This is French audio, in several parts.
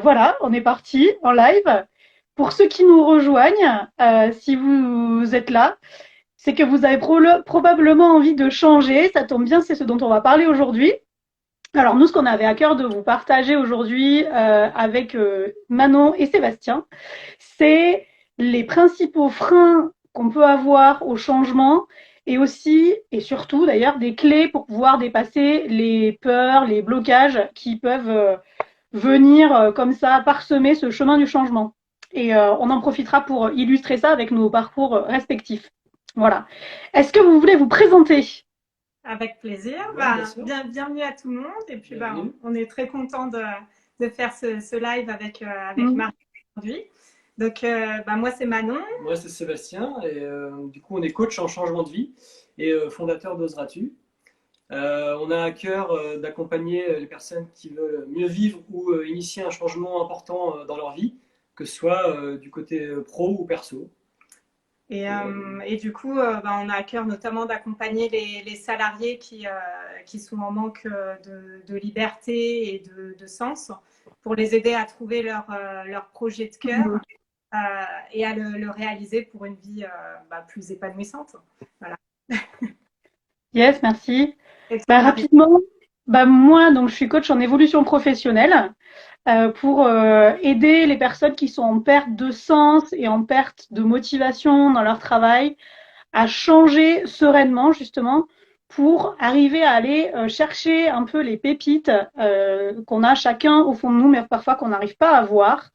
Voilà, on est parti en live. Pour ceux qui nous rejoignent, si vous êtes là, c'est que vous avez probablement envie de changer. Ça tombe bien, c'est ce dont on va parler aujourd'hui. Alors nous, ce qu'on avait à cœur de vous partager aujourd'hui avec Manon et Sébastien, c'est les principaux freins qu'on peut avoir au changement et aussi, et surtout d'ailleurs, des clés pour pouvoir dépasser les peurs, les blocages qui peuvent venir comme ça parsemer ce chemin du changement. Et on en profitera pour illustrer ça avec nos parcours respectifs. Voilà. Est-ce que vous voulez vous présenter? Avec plaisir. Ouais, bien sûr. Bienvenue à tout le monde. Et puis, Bienvenue. on est très content de faire ce live avec Mm. Marie aujourd'hui. Donc, moi, c'est Manon. Moi, c'est Sébastien, et du coup, on est coach en changement de vie et fondateur d'Oseras-tu. On a à cœur d'accompagner les personnes qui veulent mieux vivre ou initier un changement important dans leur vie, que ce soit du côté pro ou perso. Et du coup, on a à cœur notamment d'accompagner les salariés qui sont en manque de liberté et de sens pour les aider à trouver leur projet de cœur et à le réaliser pour une vie plus épanouissante. Voilà. Yes, merci. Et toi, Marie? Rapidement, moi, donc, je suis coach en évolution professionnelle pour aider les personnes qui sont en perte de sens et en perte de motivation dans leur travail à changer sereinement, justement, pour arriver à aller chercher un peu les pépites qu'on a chacun au fond de nous, mais parfois qu'on n'arrive pas à voir.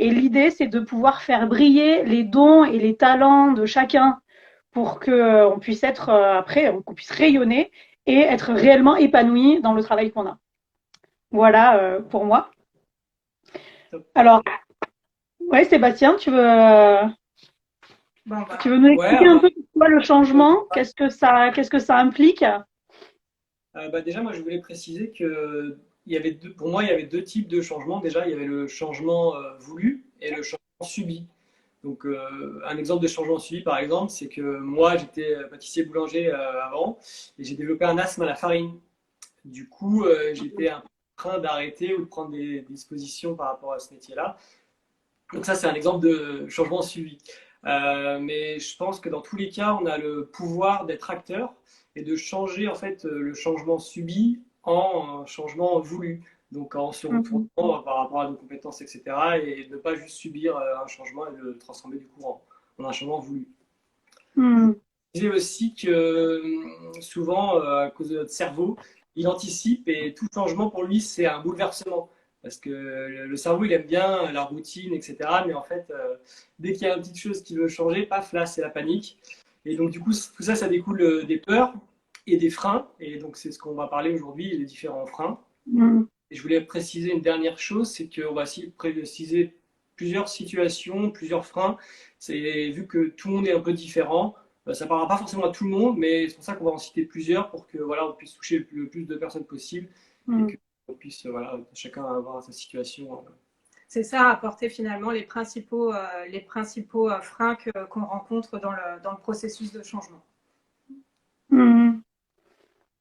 Et l'idée, c'est de pouvoir faire briller les dons et les talents de chacun pour qu'on puisse être après, qu'on puisse rayonner et être réellement épanoui dans le travail qu'on a. Voilà pour moi. Alors, ouais, Sébastien, tu veux nous Ouais, expliquer un peu quoi le changement? Qu'est-ce que ça implique? déjà, moi, je voulais préciser que pour moi, il y avait deux types de changements. Déjà, il y avait le changement voulu et le changement subi. Donc, un exemple de changement subi, par exemple, c'est que moi, j'étais pâtissier boulanger avant et j'ai développé un asthme à la farine. Du coup, j'étais un peu en train d'arrêter ou de prendre des dispositions par rapport à ce métier-là. Donc ça, c'est un exemple de changement subi. Mais je pense que dans tous les cas, on a le pouvoir d'être acteur et de changer en fait le changement subi en un changement voulu. Donc en se retournant par rapport à nos compétences, etc. Et ne pas juste subir un changement et le transformer du coup en un changement voulu. Mm. Je disais aussi que souvent, à cause de notre cerveau, il anticipe et tout changement pour lui, c'est un bouleversement. Parce que le cerveau, il aime bien la routine, etc. Mais en fait, dès qu'il y a une petite chose qui veut changer, paf, là, c'est la panique. Et donc, du coup, tout ça, ça découle des peurs et des freins. Et donc, c'est ce qu'on va parler aujourd'hui, les différents freins. Mm. Et je voulais préciser une dernière chose, c'est qu'on va essayer de préciser plusieurs situations, plusieurs freins. C'est vu que tout le monde est un peu différent, ça ne parlera pas forcément à tout le monde, mais c'est pour ça qu'on va en citer plusieurs pour que voilà, on puisse toucher le plus de personnes possible et Mm. qu'on puisse voilà, chacun avoir sa situation. C'est ça, apporter finalement les principaux freins qu'on rencontre dans le processus de changement. Mm.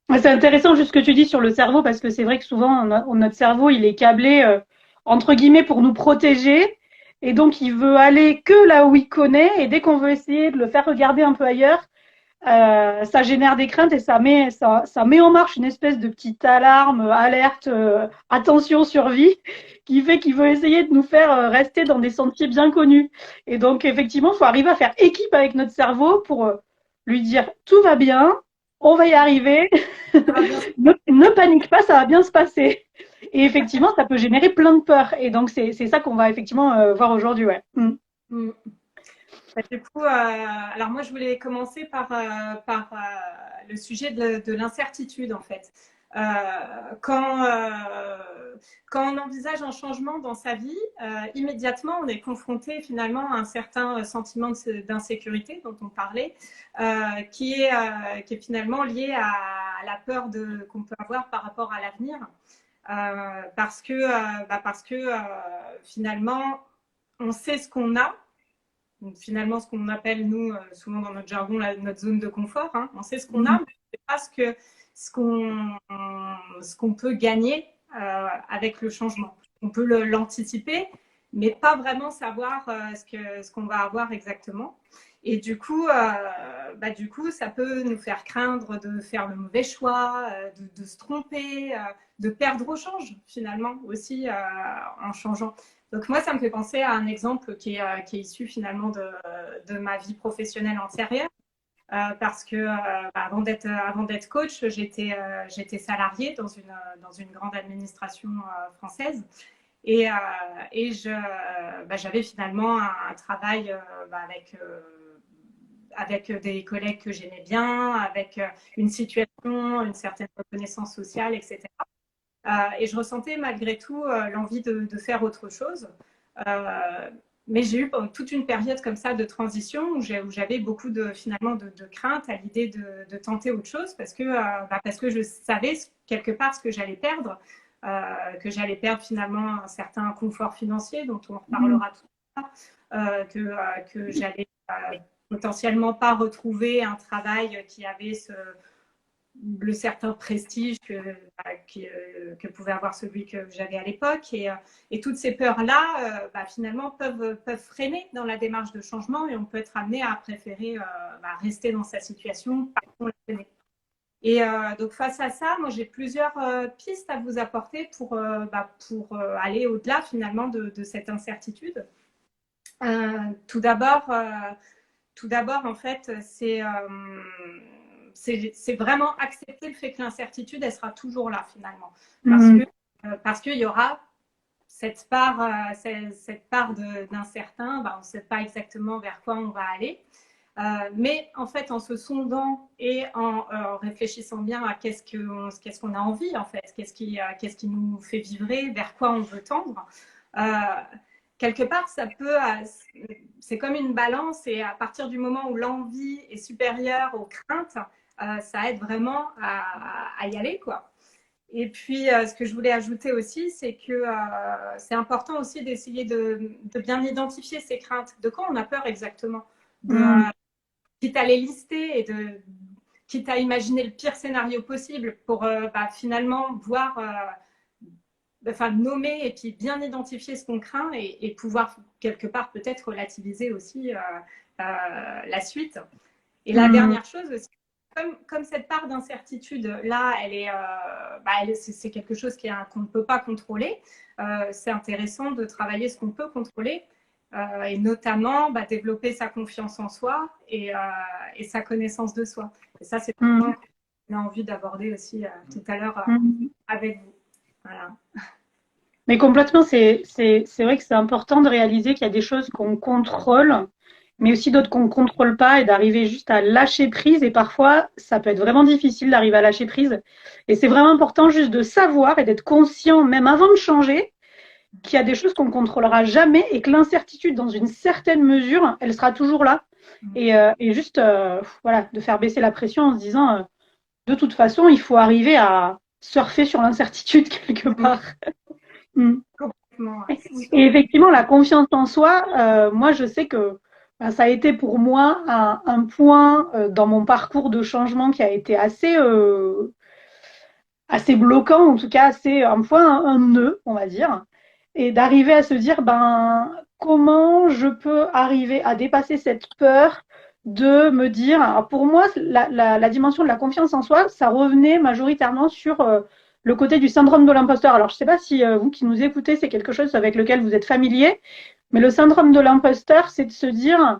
Ouais, c'est intéressant juste ce que tu dis sur le cerveau parce que c'est vrai que souvent notre cerveau il est câblé entre guillemets pour nous protéger et donc il veut aller que là où il connaît et dès qu'on veut essayer de le faire regarder un peu ailleurs, ça génère des craintes et ça met en marche une espèce de petite alarme, alerte, attention survie qui fait qu'il veut essayer de nous faire rester dans des sentiers bien connus. Et donc effectivement, il faut arriver à faire équipe avec notre cerveau pour lui dire tout va bien, on va y arriver, ne panique pas, ça va bien se passer. Et effectivement, ça peut générer plein de peurs. Et donc, c'est ça qu'on va effectivement voir aujourd'hui. Ouais. Mm. Mm. Du coup, alors moi, je voulais commencer par le sujet de l'incertitude, en fait. Euh, quand, euh, Quand on envisage un changement dans sa vie, immédiatement, on est confronté finalement à un certain sentiment d'insécurité dont on parlait, qui est finalement lié à la peur qu'on peut avoir par rapport à l'avenir. Parce que finalement, on sait ce qu'on a. Donc, finalement, ce qu'on appelle, nous, souvent dans notre jargon, notre zone de confort. Hein. On sait ce qu'on a, mais on ne sait pas ce qu'on peut gagner avec le changement. on peut l'anticiper, mais pas vraiment savoir ce qu'on va avoir exactement. Et du coup, ça peut nous faire craindre de faire le mauvais choix, de se tromper, de perdre au change finalement aussi en changeant. Donc moi, ça me fait penser à un exemple qui est issu finalement de ma vie professionnelle antérieure. Parce que avant d'être coach, j'étais salariée dans une grande administration française. Et j'avais finalement un travail avec des collègues que j'aimais bien, avec une situation, une certaine reconnaissance sociale, etc. Et je ressentais malgré tout l'envie de faire autre chose. Mais j'ai eu toute une période comme ça de transition où j'avais beaucoup finalement de crainte à l'idée de tenter autre chose parce que je savais quelque part ce que j'allais perdre. Que j'allais perdre finalement un certain confort financier dont on reparlera tout à l'heure, que j'allais potentiellement pas retrouver un travail qui avait le certain prestige que pouvait avoir celui que j'avais à l'époque. Et toutes ces peurs-là, finalement, peuvent freiner dans la démarche de changement et on peut être amené à préférer rester dans sa situation parce qu'on la connaît. Et donc face à ça, moi j'ai plusieurs pistes à vous apporter pour aller au-delà finalement de cette incertitude. Tout d'abord, en fait, c'est vraiment accepter le fait que l'incertitude, elle sera toujours là finalement, parce qu'il y aura cette part d'incertain. On ne sait pas exactement vers quoi on va aller. Mais en fait, en se sondant et en réfléchissant bien à qu'est-ce qu'on a envie, en fait, qu'est-ce qui nous fait vibrer, vers quoi on veut tendre, quelque part, c'est comme une balance et à partir du moment où l'envie est supérieure aux craintes, ça aide vraiment à y aller, quoi. Et puis, ce que je voulais ajouter aussi, c'est que c'est important aussi d'essayer de bien identifier ces craintes. De quoi on a peur exactement quitte à les lister et quitte à imaginer le pire scénario possible pour finalement voir, nommer et puis bien identifier ce qu'on craint et pouvoir quelque part peut-être relativiser aussi la suite. Et la dernière chose aussi, comme cette part d'incertitude là, c'est quelque chose qu'on ne peut pas contrôler. C'est intéressant de travailler ce qu'on peut contrôler. Et notamment développer sa confiance en soi et sa connaissance de soi. Et ça, c'est un point qu'on a envie d'aborder aussi tout à l'heure avec vous. Voilà. Mais complètement, c'est vrai que c'est important de réaliser qu'il y a des choses qu'on contrôle, mais aussi d'autres qu'on ne contrôle pas et d'arriver juste à lâcher prise. Et parfois, ça peut être vraiment difficile d'arriver à lâcher prise. Et c'est vraiment important juste de savoir et d'être conscient, même avant de changer, qu'il y a des choses qu'on ne contrôlera jamais et que l'incertitude, dans une certaine mesure, elle sera toujours là. Et juste, voilà, de faire baisser la pression en se disant, de toute façon, il faut arriver à surfer sur l'incertitude quelque part. Et effectivement, la confiance en soi, moi, je sais que ça a été pour moi un point dans mon parcours de changement qui a été assez bloquant, en tout cas, un nœud, on va dire. Et d'arriver à se dire, comment je peux arriver à dépasser cette peur de me dire, alors pour moi, la dimension de la confiance en soi, ça revenait majoritairement sur le côté du syndrome de l'imposteur. Alors, je ne sais pas si vous qui nous écoutez, c'est quelque chose avec lequel vous êtes familier, mais le syndrome de l'imposteur, c'est de se dire,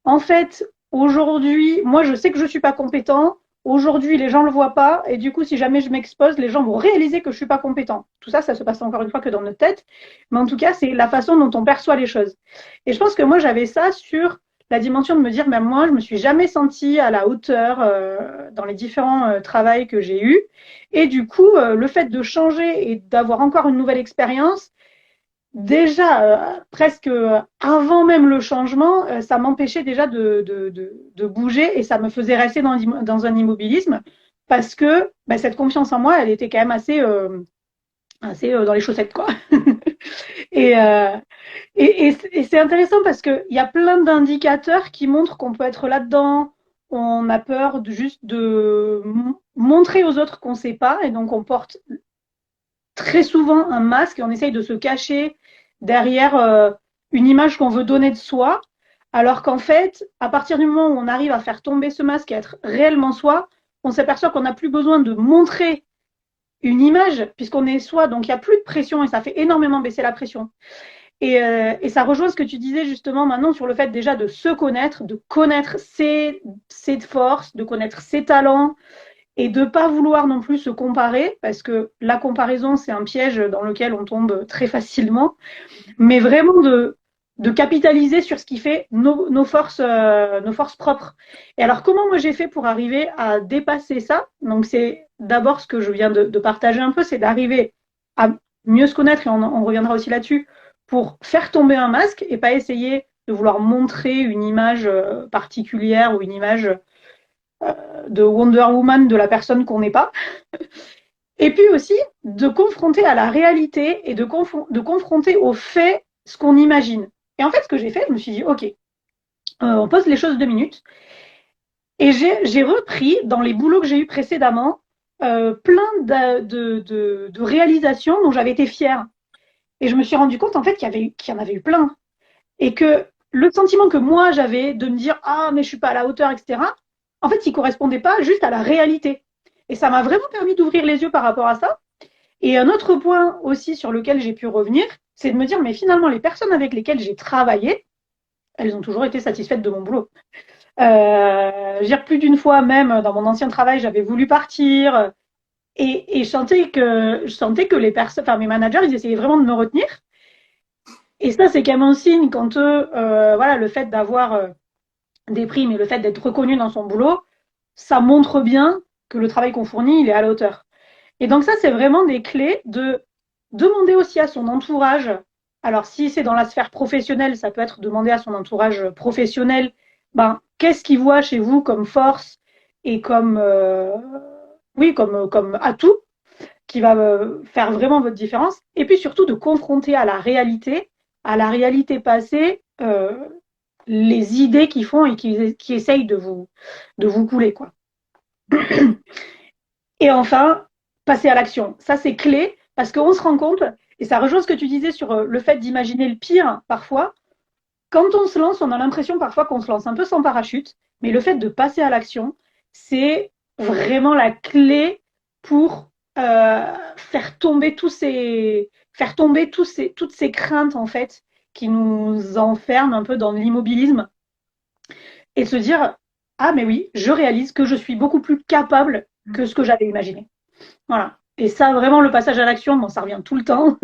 en fait, aujourd'hui, moi, je sais que je ne suis pas compétent. Aujourd'hui, les gens ne le voient pas. Et du coup, si jamais je m'expose, les gens vont réaliser que je ne suis pas compétent. Tout ça, ça se passe encore une fois que dans notre tête. Mais en tout cas, c'est la façon dont on perçoit les choses. Et je pense que moi, j'avais ça sur la dimension de me dire, même moi, je ne me suis jamais sentie à la hauteur dans les différents travails que j'ai eus. Et du coup, le fait de changer et d'avoir encore une nouvelle expérience, déjà, presque avant même le changement, ça m'empêchait déjà de bouger et ça me faisait rester dans un immobilisme parce que cette confiance en moi, elle était quand même assez dans les chaussettes, quoi. et c'est intéressant parce qu'il y a plein d'indicateurs qui montrent qu'on peut être là-dedans. On a peur juste de montrer aux autres qu'on ne sait pas et donc on porte très souvent un masque et on essaye de se cacher derrière une image qu'on veut donner de soi, alors qu'en fait, à partir du moment où on arrive à faire tomber ce masque et être réellement soi, on s'aperçoit qu'on n'a plus besoin de montrer une image puisqu'on est soi, donc il n'y a plus de pression et ça fait énormément baisser la pression. Et ça rejoint ce que tu disais justement maintenant sur le fait déjà de se connaître, de connaître ses forces, de connaître ses talents, et de ne pas vouloir non plus se comparer, parce que la comparaison, c'est un piège dans lequel on tombe très facilement, mais vraiment de capitaliser sur ce qui fait nos forces propres. Et alors, comment moi j'ai fait pour arriver à dépasser ça? Donc, c'est d'abord ce que je viens de partager un peu, c'est d'arriver à mieux se connaître, et on reviendra aussi là-dessus, pour faire tomber un masque et pas essayer de vouloir montrer une image particulière ou une image de Wonder Woman de la personne qu'on n'est pas. Et puis aussi de confronter à la réalité et de confronter au fait ce qu'on imagine. Et en fait, ce que j'ai fait, je me suis dit, OK, on pose les choses 2 minutes. Et j'ai repris dans les boulots que j'ai eus précédemment plein de réalisations dont j'avais été fière. Et je me suis rendu compte en fait qu'il y en avait eu plein. Et que le sentiment que moi j'avais de me dire ah mais je suis pas à la hauteur, etc. En fait, il correspondait pas juste à la réalité. Et ça m'a vraiment permis d'ouvrir les yeux par rapport à ça. Et un autre point aussi sur lequel j'ai pu revenir, c'est de me dire mais finalement les personnes avec lesquelles j'ai travaillé, elles ont toujours été satisfaites de mon boulot. Je veux dire plus d'une fois même dans mon ancien travail, j'avais voulu partir et je sentais que les personnes, enfin mes managers, ils essayaient vraiment de me retenir. Et ça, c'est quand même un signe quand voilà, le fait d'avoir des primes et le fait d'être reconnu dans son boulot, ça montre bien que le travail qu'on fournit, il est à la hauteur. Et donc ça, c'est vraiment des clés de demander aussi à son entourage. Alors si c'est dans la sphère professionnelle, ça peut être demander à son entourage professionnel, ben, qu'est-ce qu'il voit chez vous comme force et comme, oui, comme atout qui va faire vraiment votre différence. Et puis surtout de confronter à la réalité passée, les idées qu'ils font et qui essayent de vous couler, quoi. Et enfin, passer à l'action. Ça, c'est clé parce qu'on se rend compte, et ça rejoint ce que tu disais sur le fait d'imaginer le pire parfois. Quand on se lance, on a l'impression parfois qu'on se lance un peu sans parachute, mais le fait de passer à l'action, c'est vraiment la clé pour toutes ces craintes en fait qui nous enferment un peu dans l'immobilisme et se dire ah mais oui, je réalise que je suis beaucoup plus capable que ce que j'avais imaginé. Voilà. Et ça, vraiment, le passage à l'action, bon, ça revient tout le temps,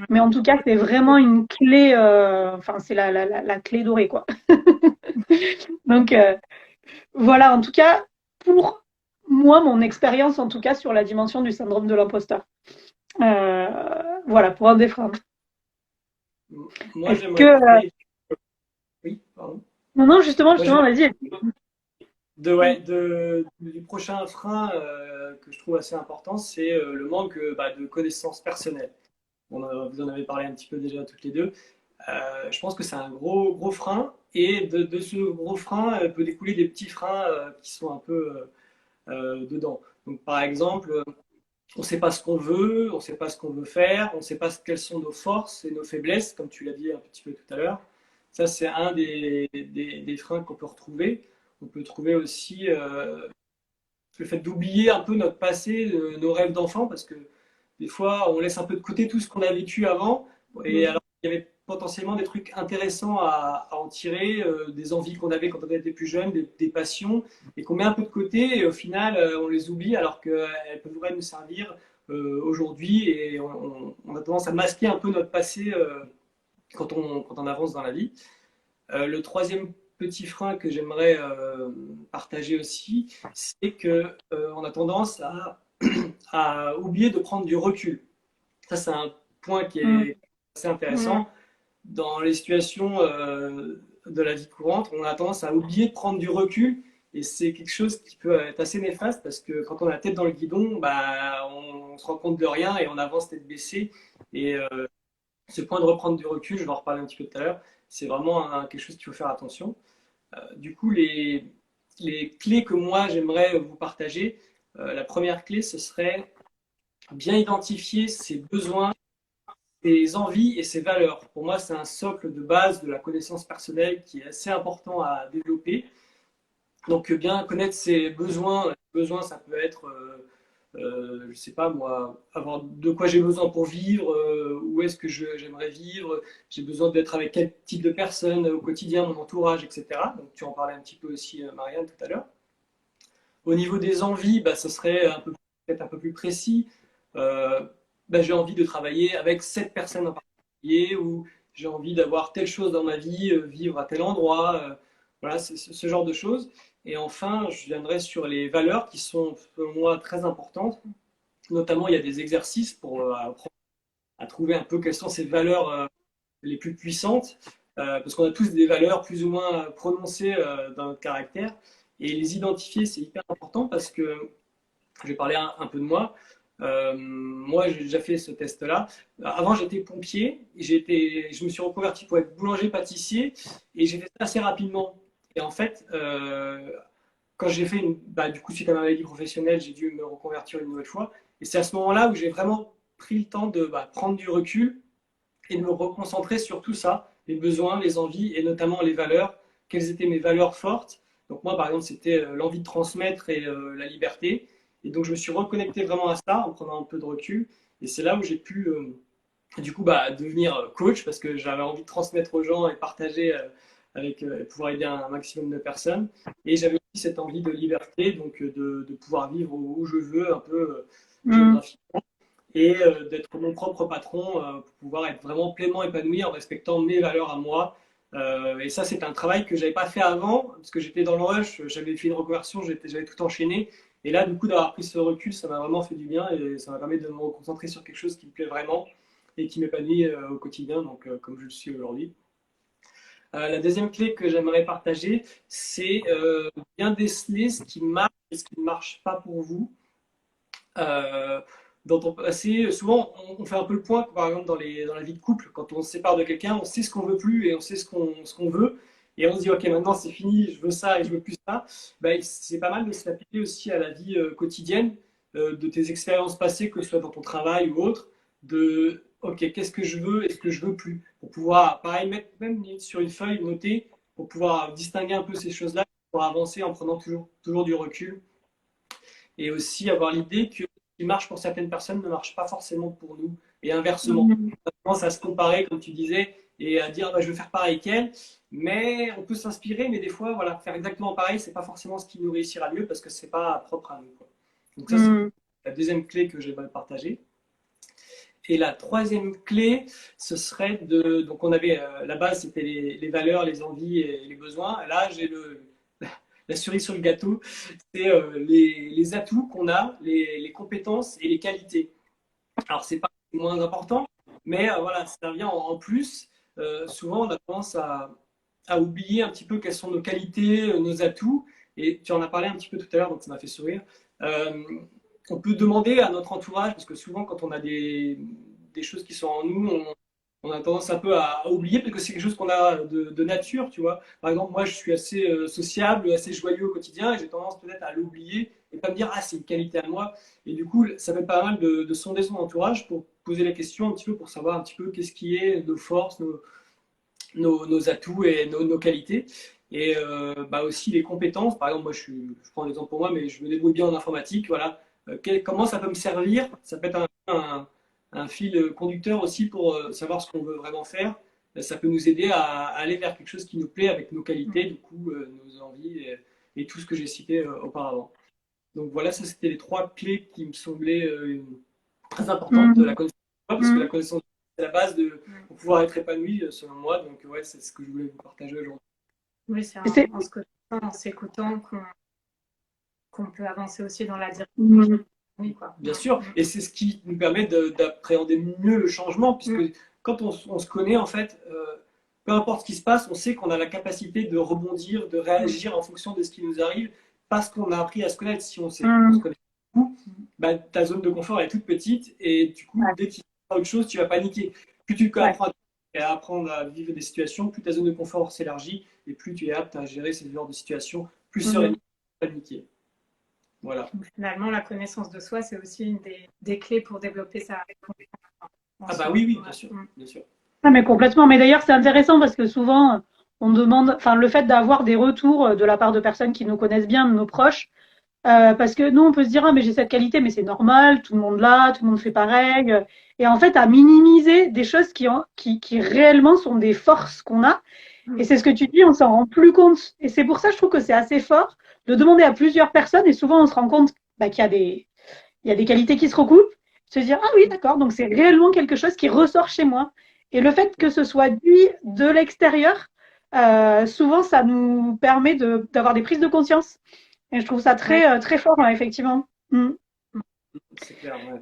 mais en tout cas, c'est vraiment une clé, enfin, c'est la clé dorée, quoi. Donc, voilà, en tout cas, pour moi, mon expérience, en tout cas, sur la dimension du syndrome de l'imposteur. Voilà, pour un des freins. Moi, Est-ce j'aimerais que. parler. Oui, pardon. Non, non, justement, Moi, vas-y. du prochain frein que je trouve assez important, c'est le manque de connaissances personnelles. Vous en avez parlé un petit peu déjà toutes les deux. Je pense que c'est un gros, gros frein et de ce gros frein peut découler des petits freins qui sont un peu dedans. Donc, par exemple, on ne sait pas ce qu'on veut, on ne sait pas ce qu'on veut faire, on ne sait pas quelles sont nos forces et nos faiblesses, comme tu l'as dit un petit peu tout à l'heure. Ça, c'est un des freins qu'on peut retrouver. On peut trouver aussi le fait d'oublier un peu notre passé, nos rêves d'enfant, parce que des fois, on laisse un peu de côté tout ce qu'on a vécu avant, et alors il y avait potentiellement des trucs intéressants à en tirer, des envies qu'on avait quand on était plus jeune, des passions, et qu'on met un peu de côté, et au final, on les oublie, alors qu'elles pourraient nous servir aujourd'hui, et on a tendance à masquer un peu notre passé quand on avance dans la vie. Le troisième petit frein que j'aimerais partager aussi, c'est qu'on a tendance à oublier de prendre du recul. Ça, c'est un point qui est assez intéressant. Dans les situations de la vie courante, on a tendance à oublier de prendre du recul et c'est quelque chose qui peut être assez néfaste parce que quand on a la tête dans le guidon, on se rend compte de rien et on avance tête baissée. Et ce point de reprendre du recul, je vais en reparler un petit peu tout à l'heure, c'est vraiment quelque chose qu'il faut faire attention. Du coup, les clés que moi j'aimerais vous partager, la première clé, ce serait bien identifier ses besoins, ses envies et ses valeurs. Pour moi, c'est un socle de base de la connaissance personnelle qui est assez important à développer. Donc, bien connaître ses besoins. Les besoins, ça peut être, je ne sais pas moi, avoir de quoi j'ai besoin pour vivre, où est-ce que j'aimerais vivre, j'ai besoin d'être avec quel type de personnes au quotidien, mon entourage, etc. Donc, tu en parlais un petit peu aussi, Marianne, tout à l'heure. Au niveau des envies, bah, ce serait peut-être un peu plus précis. Euh, bah, j'ai envie de travailler avec cette personne en particulier ou j'ai envie d'avoir telle chose dans ma vie, vivre à tel endroit. Voilà, c'est ce genre de choses. Et enfin, je viendrai sur les valeurs qui sont, pour moi, très importantes. Notamment, il y a des exercices pour apprendre à trouver un peu quelles sont ces valeurs les plus puissantes. Parce qu'on a tous des valeurs plus ou moins prononcées dans notre caractère. Et les identifier, c'est hyper important parce que je vais parler un peu de moi. Moi, j'ai déjà fait ce test-là. Avant, j'étais pompier. Je me suis reconverti pour être boulanger-pâtissier et j'ai fait ça assez rapidement. Et en fait, quand j'ai fait du coup, suite à ma maladie professionnelle, j'ai dû me reconvertir une nouvelle fois. Et c'est à ce moment-là où j'ai vraiment pris le temps de prendre du recul et de me reconcentrer sur tout ça, les besoins, les envies et notamment les valeurs. Quelles étaient mes valeurs fortes? Donc moi, par exemple, c'était l'envie de transmettre et la liberté. Et donc je me suis reconnecté vraiment à ça en prenant un peu de recul. Et c'est là où j'ai pu du coup devenir coach parce que j'avais envie de transmettre aux gens et partager avec pouvoir aider un maximum de personnes. Et j'avais aussi cette envie de liberté, donc de pouvoir vivre où je veux, un peu géographiquement et d'être mon propre patron pour pouvoir être vraiment pleinement épanoui en respectant mes valeurs à moi. Et ça, c'est un travail que j'avais pas fait avant parce que j'étais dans le rush, j'avais fait une reconversion, j'avais tout enchaîné. Et là, du coup, d'avoir pris ce recul, ça m'a vraiment fait du bien et ça m'a permis de me concentrer sur quelque chose qui me plaît vraiment et qui m'épanouit au quotidien, donc comme je le suis aujourd'hui. La deuxième clé que j'aimerais partager, c'est bien déceler ce qui marche et ce qui ne marche pas pour vous euh, dans ton passé. Souvent, on fait un peu le point, par exemple, dans la vie de couple. Quand on se sépare de quelqu'un, on sait ce qu'on veut plus et on sait ce qu'on veut. Et on se dit, OK, maintenant c'est fini, je veux ça et je veux plus ça. Ben, c'est pas mal de se l'appliquer aussi à la vie quotidienne, de tes expériences passées, que ce soit dans ton travail ou autre, de, OK, qu'est-ce que je veux et ce que je veux plus. Pour pouvoir, pareil, mettre même sur une feuille, noter, pour pouvoir distinguer un peu ces choses-là, pour avancer en prenant toujours du recul et aussi avoir l'idée que ce qui marche pour certaines personnes ne marche pas forcément pour nous, et inversement. On commence à se comparer, comme tu disais, et à dire je veux faire pareil qu'elle, mais on peut s'inspirer, mais des fois, voilà, faire exactement pareil, c'est pas forcément ce qui nous réussira mieux parce que c'est pas propre à nous, quoi. Donc ça, c'est la deuxième clé que j'aimerais partager. Et la troisième clé, ce serait de. Donc, on avait la base, c'était les valeurs, les envies et les besoins. Là, j'ai la cerise sur le gâteau, c'est les atouts qu'on a, les compétences et les qualités. Alors, c'est pas moins important, mais voilà, ça vient en plus. Souvent, on a tendance à oublier un petit peu quelles sont nos qualités, nos atouts. Et tu en as parlé un petit peu tout à l'heure, donc ça m'a fait sourire. Euh, on peut demander à notre entourage, parce que souvent, quand on a des choses qui sont en nous, on a tendance un peu à oublier parce que c'est quelque chose qu'on a de nature, tu vois. Par exemple, moi, je suis assez sociable, assez joyeux au quotidien et j'ai tendance peut-être à l'oublier et pas me dire, ah, c'est une qualité à moi. Et du coup, ça fait pas mal de sonder son entourage pour poser la question un petit peu, pour savoir un petit peu qu'est-ce qui est nos forces, nos atouts et nos qualités. Et aussi les compétences. Par exemple, moi, je prends un exemple pour moi, mais je me débrouille bien en informatique. Voilà. Comment ça peut me servir? Ça peut être un fil conducteur aussi pour savoir ce qu'on veut vraiment faire. Ça peut nous aider à aller vers quelque chose qui nous plaît avec nos qualités, du coup, nos envies et tout ce que j'ai cité auparavant. Donc voilà, ça c'était les trois clés qui me semblaient très importantes de la connaissance de soi, parce que la connaissance de soi, c'est la base pour pouvoir être épanoui, selon moi. Donc ouais, c'est ce que je voulais vous partager aujourd'hui. Oui, c'est en s'écoutant qu'on peut avancer aussi dans la direction. Oui, quoi. Bien sûr, et c'est ce qui nous permet d'appréhender mieux le changement, puisque quand on se connaît, en fait, peu importe ce qui se passe, on sait qu'on a la capacité de rebondir, de réagir en fonction de ce qui nous arrive, parce qu'on a appris à se connaître. Si on se connaît beaucoup, ta zone de confort est toute petite, et du coup, dès qu'il y a autre chose, tu vas paniquer. Plus tu apprends à apprendre à vivre des situations, plus ta zone de confort s'élargit, et plus tu es apte à gérer ces genres de situations plus sereinement, paniquer. Voilà. Donc, finalement, la connaissance de soi, c'est aussi une des clés pour développer sa confiance en Ah bah soi. oui, oui, Ouais. bien sûr, bien sûr. Ah, mais complètement. Mais d'ailleurs, c'est intéressant parce que souvent, on demande, enfin, le fait d'avoir des retours de la part de personnes qui nous connaissent bien, de nos proches, parce que nous, on peut se dire, ah, mais j'ai cette qualité, mais c'est normal, tout le monde l'a, tout le monde fait pareil. Et en fait, à minimiser des choses qui réellement sont des forces qu'on a. Et c'est ce que tu dis, on s'en rend plus compte. Et c'est pour ça, je trouve que c'est assez fort de demander à plusieurs personnes. Et souvent, on se rend compte bah, il y a des qualités qui se recoupent. Se dire, ah oui, d'accord, donc c'est réellement quelque chose qui ressort chez moi. Et le fait que ce soit dit de l'extérieur, souvent, ça nous permet d'avoir des prises de conscience. Et je trouve ça Ouais. très fort, hein, effectivement. Mm. C'est clair, ouais.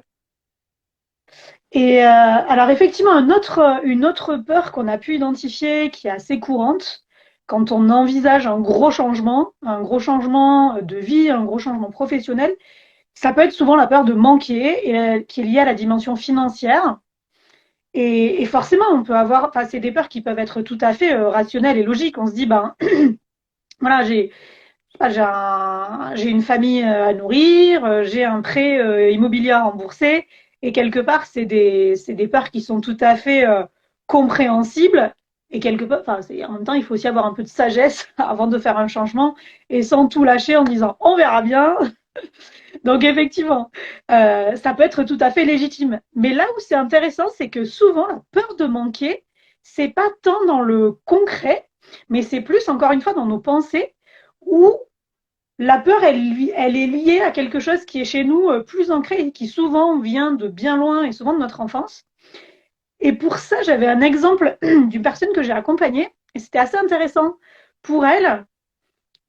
Et alors effectivement, une autre peur qu'on a pu identifier, qui est assez courante, quand on envisage un gros changement de vie, un gros changement professionnel, ça peut être souvent la peur de manquer, qui est liée à la dimension financière. Et forcément, on peut avoir, enfin, c'est des peurs qui peuvent être tout à fait rationnelles et logiques. On se dit, ben voilà, j'ai une famille à nourrir, j'ai un prêt immobilier à rembourser, et quelque part, c'est des peurs qui sont tout à fait compréhensibles. Et quelque part, enfin, en même temps, il faut aussi avoir un peu de sagesse avant de faire un changement et sans tout lâcher en disant on verra bien. Donc effectivement, ça peut être tout à fait légitime. Mais là où c'est intéressant, c'est que souvent, la peur de manquer, c'est pas tant dans le concret, mais c'est plus, encore une fois, dans nos pensées, où la peur, elle est liée à quelque chose qui est chez nous plus ancré et qui souvent vient de bien loin et souvent de notre enfance. Et pour ça, j'avais un exemple d'une personne que j'ai accompagnée et c'était assez intéressant. Pour elle,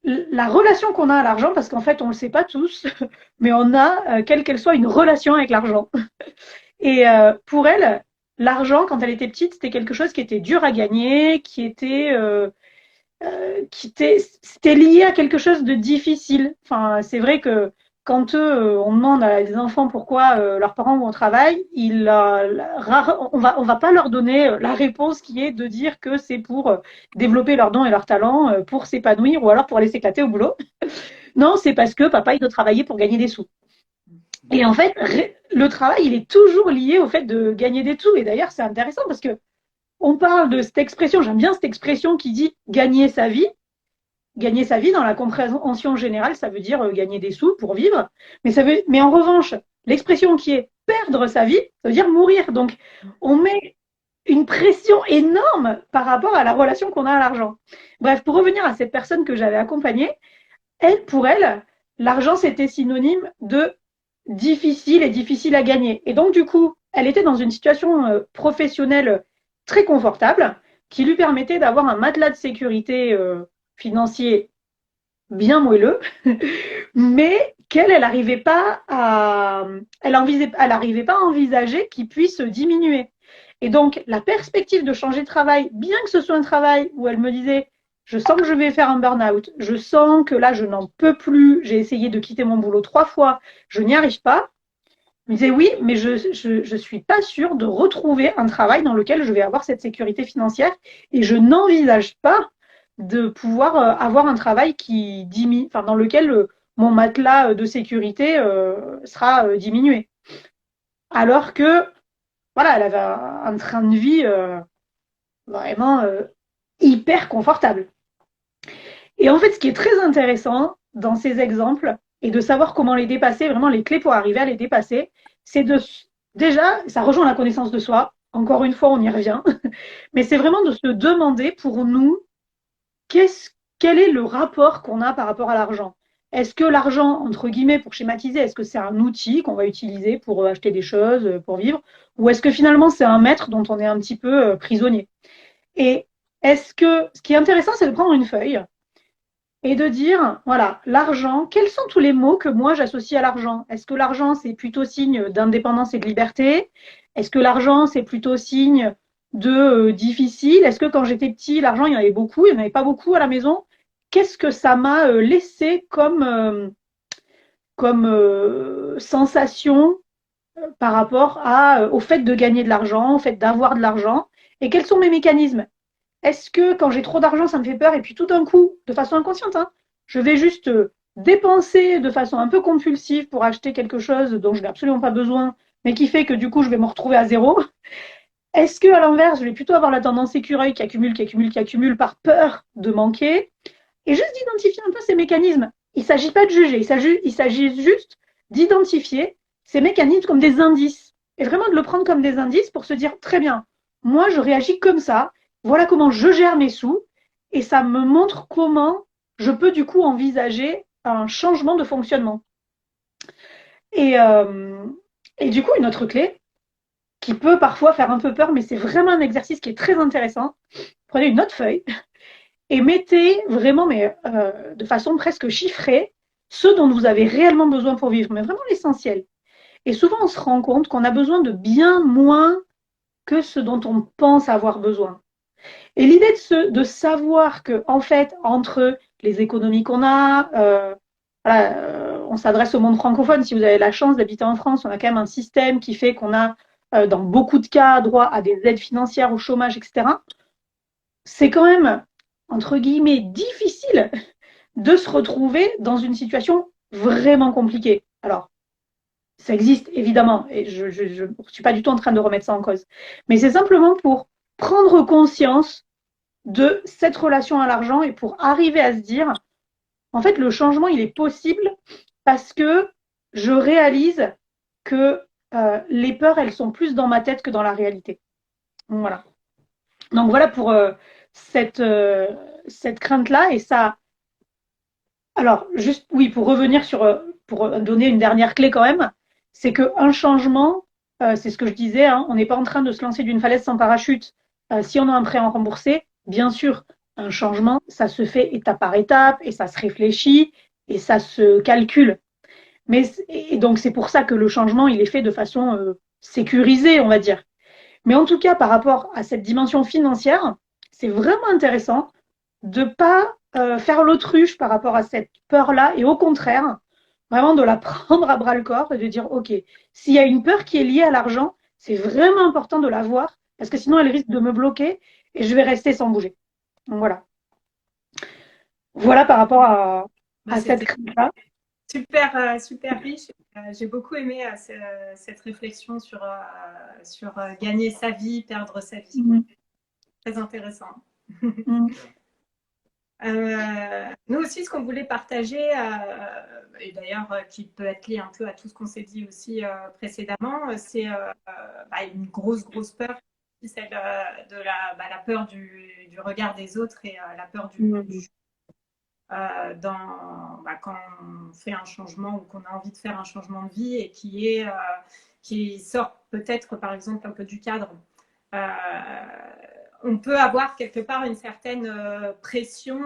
la relation qu'on a à l'argent, parce qu'en fait, on ne le sait pas tous, mais on a, quelle qu'elle soit, une relation avec l'argent. Et pour elle, l'argent, quand elle était petite, c'était quelque chose qui était dur à gagner, c'était lié à quelque chose de difficile. Enfin, c'est vrai que quand on demande à des enfants pourquoi leurs parents vont au travail, on va pas leur donner la réponse qui est de dire que c'est pour développer leurs dons et leurs talents, pour s'épanouir ou alors pour aller s'éclater au boulot. Non, c'est parce que papa il doit travailler pour gagner des sous. Et en fait, le travail, il est toujours lié au fait de gagner des sous. Et d'ailleurs, c'est intéressant parce que on parle de cette expression, j'aime bien cette expression qui dit gagner sa vie. Gagner sa vie, dans la compréhension générale, ça veut dire gagner des sous pour vivre. Mais en revanche, l'expression qui est perdre sa vie, ça veut dire mourir. Donc, on met une pression énorme par rapport à la relation qu'on a à l'argent. Bref, pour revenir à cette personne que j'avais accompagnée, pour elle, l'argent, c'était synonyme de difficile et difficile à gagner. Et donc, du coup, elle était dans une situation professionnelle très confortable qui lui permettait d'avoir un matelas de sécurité financier bien moelleux, mais elle n'arrivait pas elle arrivait pas à envisager qu'il puisse diminuer. Et donc, la perspective de changer de travail, bien que ce soit un travail où elle me disait, je sens que je vais faire un burn-out, je sens que là, je n'en peux plus, j'ai essayé de quitter mon boulot 3 fois, je n'y arrive pas. Je me disais, oui, mais je suis pas sûre de retrouver un travail dans lequel je vais avoir cette sécurité financière et je n'envisage pas de pouvoir avoir un travail qui diminue, enfin, dans lequel mon matelas de sécurité sera diminué. Alors que, voilà, elle avait un train de vie vraiment hyper confortable. Et en fait, ce qui est très intéressant dans ces exemples, et de savoir comment les dépasser, vraiment les clés pour arriver à les dépasser, c'est de déjà, ça rejoint la connaissance de soi. Encore une fois, on y revient, mais c'est vraiment de se demander pour nous quel est le rapport qu'on a par rapport à l'argent. Est-ce que l'argent, entre guillemets, pour schématiser, est-ce que c'est un outil qu'on va utiliser pour acheter des choses, pour vivre, ou est-ce que finalement c'est un maître dont on est un petit peu prisonnier? Et est-ce que ce qui est intéressant, c'est de prendre une feuille et de dire, voilà, l'argent, quels sont tous les mots que moi j'associe à l'argent? Est-ce que l'argent, c'est plutôt signe d'indépendance et de liberté? Est-ce que l'argent, c'est plutôt signe de difficile? Est-ce que quand j'étais petit, l'argent, il y en avait beaucoup, il n'y en avait pas beaucoup à la maison? Qu'est-ce que ça m'a laissé comme sensation par rapport au fait de gagner de l'argent, au fait d'avoir de l'argent? Et quels sont mes mécanismes? Est-ce que quand j'ai trop d'argent, ça me fait peur et puis tout d'un coup, de façon inconsciente, hein, je vais juste dépenser de façon un peu compulsive pour acheter quelque chose dont je n'ai absolument pas besoin, mais qui fait que du coup, je vais me retrouver à zéro? Est-ce que à l'inverse, je vais plutôt avoir la tendance écureuil qui accumule, qui accumule, qui accumule par peur de manquer? Et juste d'identifier un peu ces mécanismes. Il ne s'agit pas de juger, il s'agit juste d'identifier ces mécanismes comme des indices. Et vraiment de le prendre comme des indices pour se dire, très bien, moi je réagis comme ça, voilà comment je gère mes sous, et ça me montre comment je peux du coup envisager un changement de fonctionnement. Et, euh, et du coup, une autre clé, qui peut parfois faire un peu peur, mais c'est vraiment un exercice qui est très intéressant. Prenez une autre feuille et mettez vraiment, mais de façon presque chiffrée, ce dont vous avez réellement besoin pour vivre, mais vraiment l'essentiel. Et souvent, on se rend compte qu'on a besoin de bien moins que ce dont on pense avoir besoin. Et l'idée de savoir que, en fait, entre les économies qu'on a, voilà, on s'adresse au monde francophone. Si vous avez la chance d'habiter en France, on a quand même un système qui fait qu'on a, dans beaucoup de cas, droit à des aides financières au chômage, etc. C'est quand même, entre guillemets, difficile de se retrouver dans une situation vraiment compliquée. Alors, ça existe évidemment, et je ne suis pas du tout en train de remettre ça en cause, mais c'est simplement pour prendre conscience de cette relation à l'argent et pour arriver à se dire, en fait, le changement, il est possible parce que je réalise que les peurs, elles sont plus dans ma tête que dans la réalité. Voilà. Donc voilà pour cette, euh, cette crainte-là. Et ça, alors, juste, oui, pour revenir sur, pour donner une dernière clé quand même, c'est qu'un changement, c'est ce que je disais, hein, on n'est pas en train de se lancer d'une falaise sans parachute. Si on a un prêt à rembourser, bien sûr, un changement, ça se fait étape par étape et ça se réfléchit et ça se calcule. Mais, et donc, c'est pour ça que le changement, il est fait de façon sécurisée, on va dire. Mais en tout cas, par rapport à cette dimension financière, c'est vraiment intéressant de ne pas faire l'autruche par rapport à cette peur-là et au contraire, vraiment de la prendre à bras le corps et de dire, OK, s'il y a une peur qui est liée à l'argent, c'est vraiment important de la voir parce que sinon elle risque de me bloquer et je vais rester sans bouger. Donc voilà. Voilà par rapport à cette crainte-là. Super, super riche. J'ai beaucoup aimé cette réflexion sur gagner sa vie, perdre sa vie. Mmh. Très intéressant. Mmh. Nous aussi, ce qu'on voulait partager, et d'ailleurs qui peut être lié un peu à tout ce qu'on s'est dit aussi précédemment, c'est une grosse peur, celle de la peur du regard des autres et la peur du quand on fait un changement ou qu'on a envie de faire un changement de vie et qui sort peut-être par exemple un peu du cadre. On peut avoir quelque part une certaine pression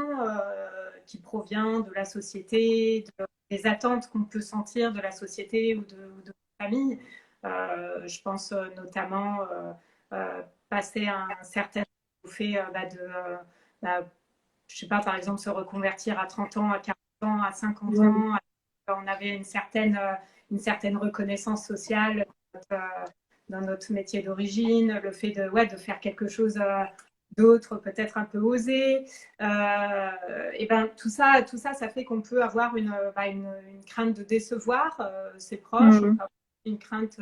qui provient de la société, des attentes qu'on peut sentir de la société ou de la famille. Je pense notamment passer un certain fait je sais pas, par exemple, se reconvertir à 30 ans, à 40 ans, à 50 ans. On avait une certaine reconnaissance sociale dans notre métier d'origine, le fait de faire quelque chose d'autre, peut-être un peu osé. Et ben, tout ça, ça fait qu'on peut avoir une crainte de décevoir ses proches, une crainte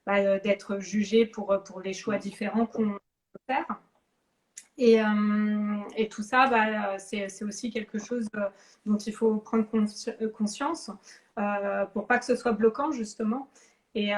d'être jugé pour les choix différents qu'on peut faire. Et tout ça, c'est aussi quelque chose dont il faut prendre conscience pour pas que ce soit bloquant, justement. Et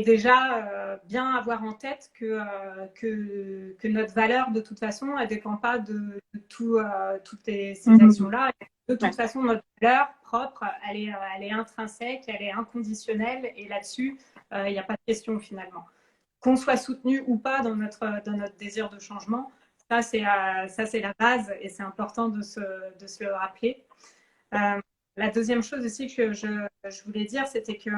déjà, bien avoir en tête que notre valeur, de toute façon, elle ne dépend pas de toutes ces actions-là. De toute façon, notre valeur propre, elle est intrinsèque, elle est inconditionnelle. Et là-dessus, il n'y a pas de question, finalement. Qu'on soit soutenu ou pas dans notre désir de changement, ça c'est la base et c'est important de se le rappeler. La deuxième chose aussi que je voulais dire, c'était que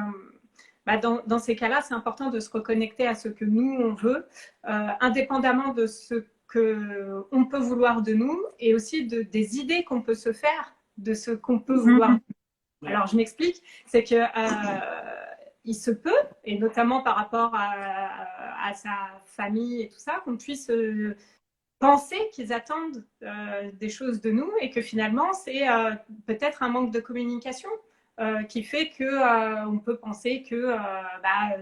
dans ces cas-là, c'est important de se reconnecter à ce que nous, on veut, indépendamment de ce qu'on peut vouloir de nous et aussi des idées qu'on peut se faire de ce qu'on peut vouloir. Alors, je m'explique, c'est que il se peut, et notamment par rapport à sa famille et tout ça, qu'on puisse penser qu'ils attendent des choses de nous et que finalement, c'est peut-être un manque de communication qui fait que on peut penser que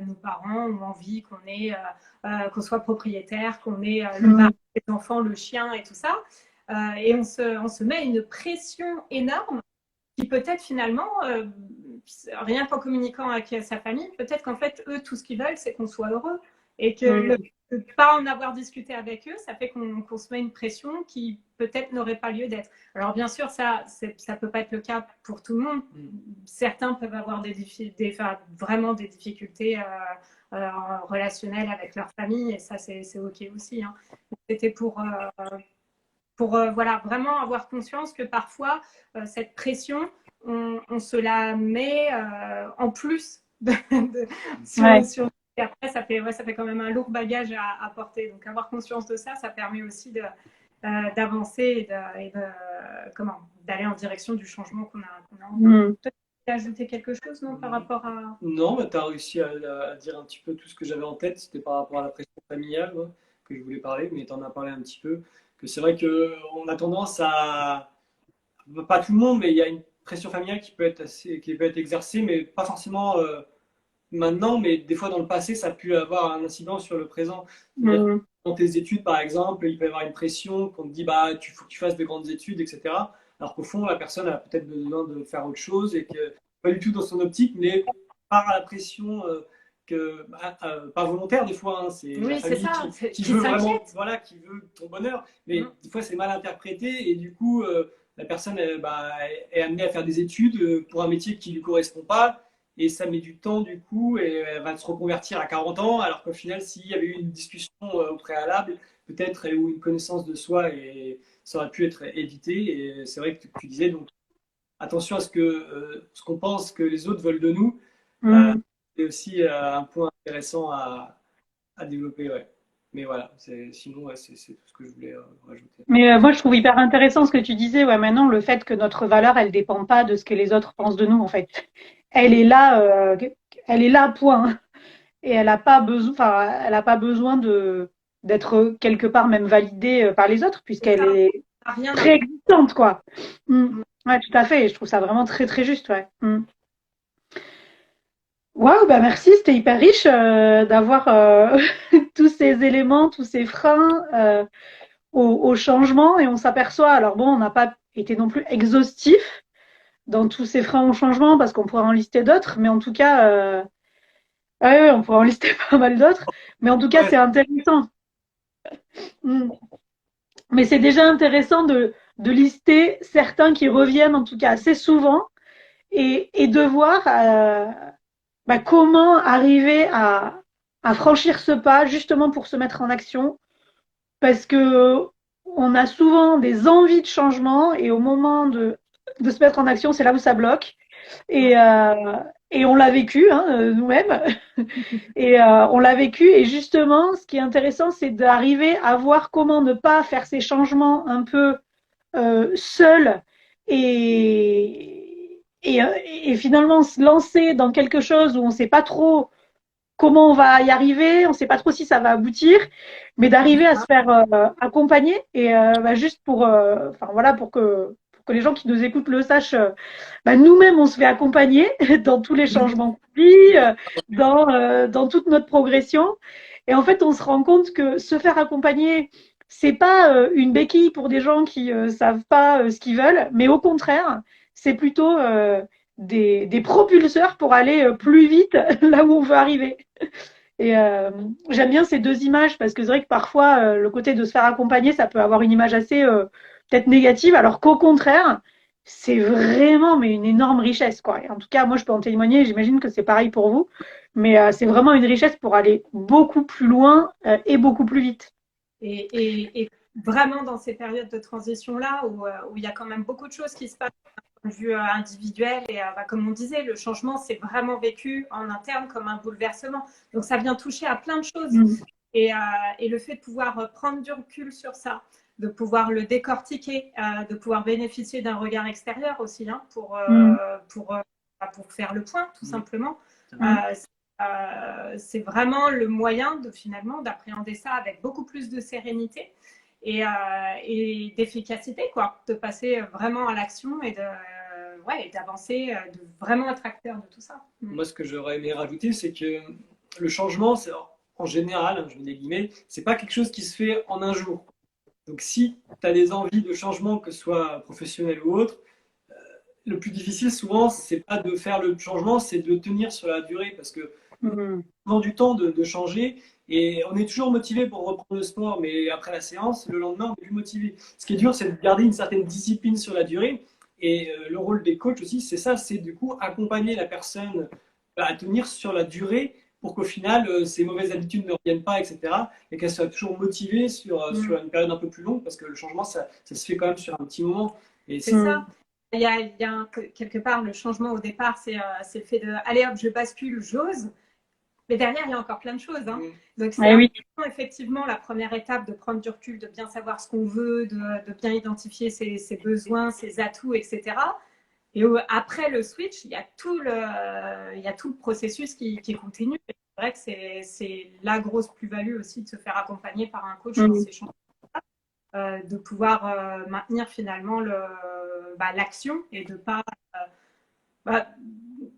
nos parents ont envie qu'on soit propriétaire, qu'on ait le mari, les enfants, le chien et tout ça. Et on se met une pression énorme qui peut-être finalement, rien qu'en communiquant avec sa famille, peut-être qu'en fait, eux, tout ce qu'ils veulent, c'est qu'on soit heureux. Et que le pas en avoir discuté avec eux, ça fait qu'on se met une pression qui peut-être n'aurait pas lieu d'être. Alors bien sûr, ça peut pas être le cas pour tout le monde. Certains peuvent avoir vraiment des difficultés relationnelles avec leur famille, et ça c'est ok aussi. Hein. C'était pour voilà, vraiment avoir conscience que parfois cette pression, on se la met en plus sur et après, ça fait quand même un lourd bagage à porter. Donc, avoir conscience de ça, ça permet aussi d'avancer et d'aller en direction du changement qu'on a envie. Toi, tu as ajouté quelque chose, non, par rapport à… Non, mais tu as réussi à dire un petit peu tout ce que j'avais en tête. C'était par rapport à la pression familiale que je voulais parler, mais tu en as parlé un petit peu. Que c'est vrai qu'on a tendance à… Pas tout le monde, mais il y a une pression familiale qui peut être exercée, mais pas forcément… maintenant, mais des fois dans le passé, ça a pu avoir un incident sur le présent. Dans tes études, par exemple, il peut y avoir une pression qu'on te dit tu faut que tu fasses de grandes études, etc. Alors qu'au fond, la personne a peut-être besoin de faire autre chose et que pas du tout dans son optique, mais par la pression pas volontaire des fois. Hein, c'est la famille qui veut vraiment, voilà, qui veut ton bonheur, mais des fois c'est mal interprété et du coup la personne est amenée à faire des études pour un métier qui lui correspond pas. Et ça met du temps du coup, et elle va se reconvertir à 40 ans, alors qu'au final, s'il y avait eu une discussion au préalable, peut-être, ou une connaissance de soi, et ça aurait pu être évité. Et c'est vrai que tu disais, donc, attention à ce qu'on pense que les autres veulent de nous. C'est aussi un point intéressant à développer. Ouais. Mais voilà, sinon, c'est tout ce que je voulais rajouter. Mais moi, je trouve hyper intéressant ce que tu disais. Ouais, maintenant, le fait que notre valeur, elle dépend pas de ce que les autres pensent de nous, en fait. Elle est là, point. Et elle n'a pas besoin d'être quelque part même validée par les autres, puisqu'elle est très existante, quoi. Ouais, tout à fait. Et je trouve ça vraiment très, très juste, ouais. Waouh, bah merci, c'était hyper riche d'avoir tous ces éléments, tous ces freins au changement, et on s'aperçoit, alors bon, on n'a pas été non plus exhaustif dans tous ces freins au changement parce qu'on pourrait en lister d'autres, mais en tout cas, ouais, on pourrait en lister pas mal d'autres, mais en tout cas, c'est intéressant. Mais c'est déjà intéressant de lister certains qui reviennent en tout cas assez souvent et de voir comment arriver à franchir ce pas justement pour se mettre en action, parce que on a souvent des envies de changement et au moment de se mettre en action, c'est là où ça bloque. Et on l'a vécu nous-mêmes. Et on l'a vécu. Et justement, ce qui est intéressant, c'est d'arriver à voir comment ne pas faire ces changements un peu seul et finalement se lancer dans quelque chose où on ne sait pas trop comment on va y arriver, on ne sait pas trop si ça va aboutir, mais d'arriver à se faire accompagner et juste pour que les gens qui nous écoutent le sachent, nous-mêmes on se fait accompagner dans tous les changements de vie, dans toute notre progression, et en fait on se rend compte que se faire accompagner, c'est pas une béquille pour des gens qui savent pas ce qu'ils veulent, mais au contraire, c'est plutôt des propulseurs pour aller plus vite là où on veut arriver. Et j'aime bien ces deux images parce que c'est vrai que parfois, le côté de se faire accompagner, ça peut avoir une image assez peut-être négative, alors qu'au contraire, c'est vraiment mais une énorme richesse, quoi. Et en tout cas, moi, je peux en témoigner, j'imagine que c'est pareil pour vous, mais c'est vraiment une richesse pour aller beaucoup plus loin et beaucoup plus vite. Et vraiment dans ces périodes de transition-là, où il y a quand même beaucoup de choses qui se passent d'un point de vue individuel, et comme on disait, le changement, c'est vraiment vécu en interne comme un bouleversement. Donc ça vient toucher à plein de choses. Et le fait de pouvoir prendre du recul sur ça, de pouvoir le décortiquer, de pouvoir bénéficier d'un regard extérieur aussi, pour faire le point, tout simplement. C'est vraiment le moyen finalement d'appréhender ça avec beaucoup plus de sérénité et d'efficacité, quoi, de passer vraiment à l'action et d'avancer, de vraiment être acteur de tout ça. Moi, ce que j'aurais aimé rajouter, c'est que le changement, en général, je mets des guillemets, c'est pas quelque chose qui se fait en un jour. Donc, si tu as des envies de changement, que ce soit professionnel ou autre, le plus difficile souvent, c'est pas de faire le changement, c'est de tenir sur la durée, parce que prend du temps de changer et on est toujours motivé pour reprendre le sport, mais après la séance, le lendemain, on est plus motivé. Ce qui est dur, c'est de garder une certaine discipline sur la durée. Et le rôle des coachs aussi, c'est ça, c'est du coup accompagner la personne à tenir sur la durée pour qu'au final, ces mauvaises habitudes ne reviennent pas, etc. Et qu'elle soit toujours motivée sur une période un peu plus longue, parce que le changement, ça se fait quand même sur un petit moment. Et c'est ça. Il y a quelque part le changement au départ, c'est le fait de allez hop, je bascule, j'ose. Mais derrière, il y a encore plein de choses. Hein. Donc, c'est effectivement la première étape de prendre du recul, de bien savoir ce qu'on veut, de bien identifier ses besoins, ses atouts, etc. Et après le switch, il y a tout le processus qui continue. Et c'est vrai que c'est la grosse plus-value aussi de se faire accompagner par un coach dans ces changements, de pouvoir maintenir finalement l'action et de ne pas...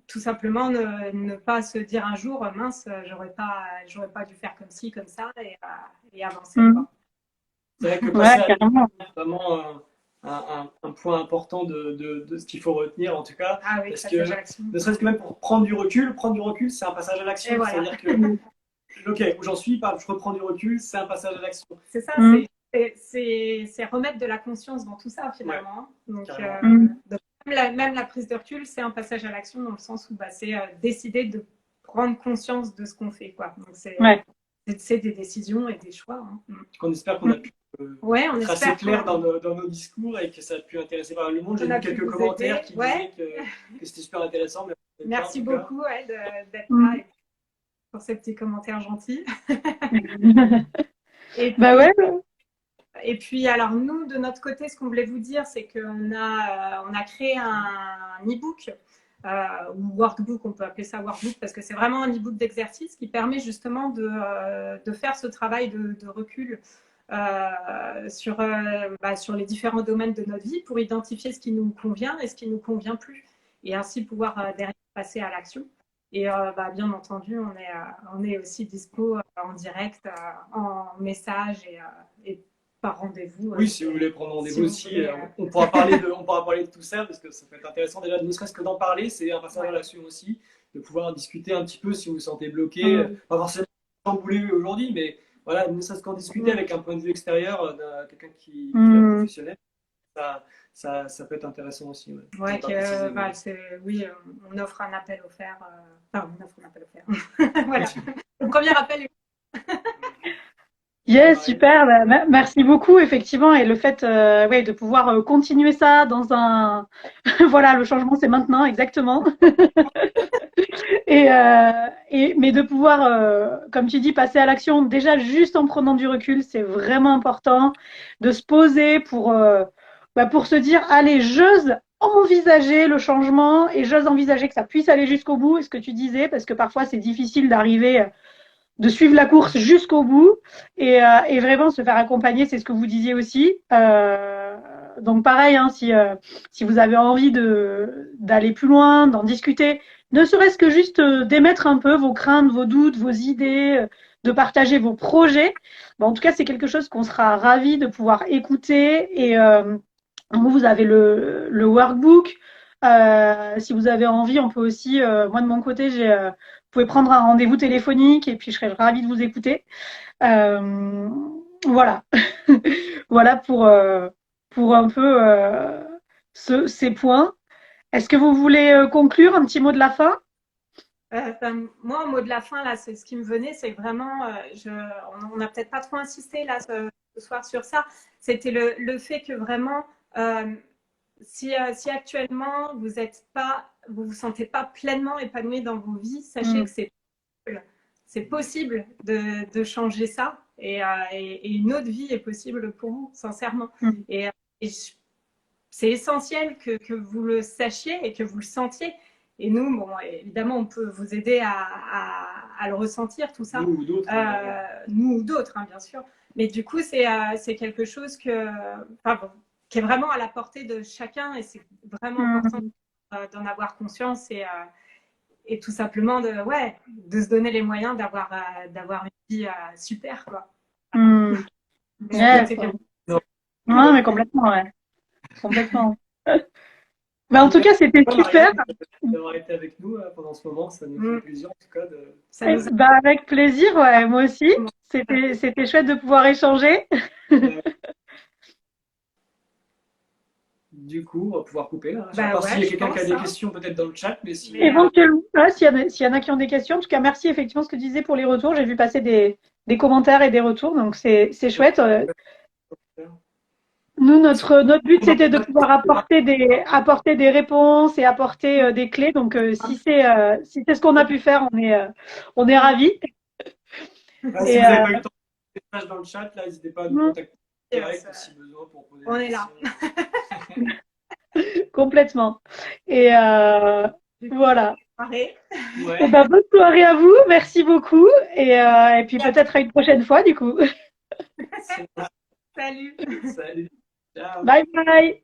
tout simplement ne pas se dire un jour mince, j'aurais pas dû faire comme ci, comme ça et avancer. Quoi. C'est vrai que passer à l'action, c'est vraiment un point important de ce qu'il faut retenir en tout cas. Ah oui, parce que ne serait-ce que même pour prendre du recul, c'est un passage à l'action. Voilà. C'est-à-dire que, ok, où j'en suis, je reprends du recul, c'est un passage à l'action. C'est ça, c'est remettre de la conscience dans tout ça finalement. Ouais. Donc, même la prise de recul, c'est un passage à l'action dans le sens où c'est décider de prendre conscience de ce qu'on fait. Quoi. Donc, c'est des décisions et des choix. Hein. On espère qu'on a pu être assez clair dans nos discours et que ça a pu intéresser pas mal le monde. J'ai vu quelques commentaires qui disaient que c'était super intéressant. Merci beaucoup d'être là et pour ces petits commentaires gentils. Et puis, alors, nous, de notre côté, ce qu'on voulait vous dire, c'est qu'on a créé un e-book ou workbook, on peut appeler ça workbook, parce que c'est vraiment un e-book d'exercice qui permet justement de faire ce travail de recul sur les différents domaines de notre vie pour identifier ce qui nous convient et ce qui ne nous convient plus. Et ainsi pouvoir derrière passer à l'action. Et bien entendu, on est aussi dispo en direct, en message et par rendez-vous. Oui, si vous voulez prendre rendez-vous aussi, on pourra parler de tout ça parce que ça peut être intéressant déjà, ne serait-ce que d'en parler, c'est un passage à l'action aussi, de pouvoir discuter un petit peu si vous vous sentez bloqué, pas forcément chamboulé aujourd'hui, mais voilà, ne serait-ce qu'en discuter avec un point de vue extérieur, quelqu'un qui est professionnel, ça peut être intéressant aussi. Oui, on offre un appel offert. On offre un appel offert. Voilà, le premier appel. Yes, super. Merci beaucoup, effectivement. Et le fait de pouvoir continuer ça dans un... voilà, le changement, c'est maintenant, exactement. Mais de pouvoir, comme tu dis, passer à l'action, déjà juste en prenant du recul, c'est vraiment important de se poser pour se dire, allez, j'ose envisager le changement et j'ose envisager que ça puisse aller jusqu'au bout. Et ce que tu disais, parce que parfois, c'est difficile d'arriver... de suivre la course jusqu'au bout et vraiment se faire accompagner, c'est ce que vous disiez aussi. Donc pareil, hein, si vous avez envie d'aller plus loin, d'en discuter, ne serait-ce que juste d'émettre un peu vos craintes, vos doutes, vos idées, de partager vos projets. En tout cas, c'est quelque chose qu'on sera ravis de pouvoir écouter. Et vous avez le workbook. Si vous avez envie, on peut aussi, moi de mon côté, vous pouvez prendre un rendez-vous téléphonique et puis je serais ravie de vous écouter. Voilà. Voilà pour un peu ces points. Est-ce que vous voulez conclure un petit mot de la fin? Moi, au mot de la fin, là, c'est ce qui me venait, c'est vraiment, on n'a peut-être pas trop insisté là ce soir sur ça. C'était le fait que vraiment, si actuellement vous vous sentez pas pleinement épanoui dans vos vies, sachez que c'est possible de changer ça et une autre vie est possible pour vous, sincèrement. Et c'est essentiel que vous le sachiez et que vous le sentiez. Et nous, évidemment, on peut vous aider à le ressentir, tout ça. Nous ou d'autres. Nous ou d'autres, hein, bien sûr. Mais du coup, c'est quelque chose enfin bon, qui est vraiment à la portée de chacun et c'est vraiment important d'en avoir conscience et tout simplement de se donner les moyens d'avoir une vie super, quoi. Yes, C'est ouais. Non, mais complètement, ouais. Complètement. Mais en tout cas, c'était super. D'avoir été avec nous pendant ce moment, ça nous fait plaisir en tout cas. Avec plaisir, ouais, moi aussi. C'était chouette de pouvoir échanger. Du coup, on va pouvoir couper là. Je sais pas s'il y a quelqu'un qui a des questions peut-être dans le chat, mais si... Éventuellement, s'il y en a qui ont des questions. En tout cas, merci effectivement ce que tu disais pour les retours. J'ai vu passer des commentaires et des retours, donc c'est chouette. Nous, notre but, c'était de pouvoir apporter des réponses et apporter des clés. Donc, si c'est ce qu'on a pu faire, on est ravis. Si vous n'avez pas eu le temps de faire des messages dans le chat, là, n'hésitez pas à nous contacter direct si besoin pour poser des questions. On est là. Complètement. Et voilà. Ouais. Bonne soirée à vous. Merci beaucoup. Et puis peut-être à une prochaine fois, du coup. Salut. Salut. Ciao. Bye bye.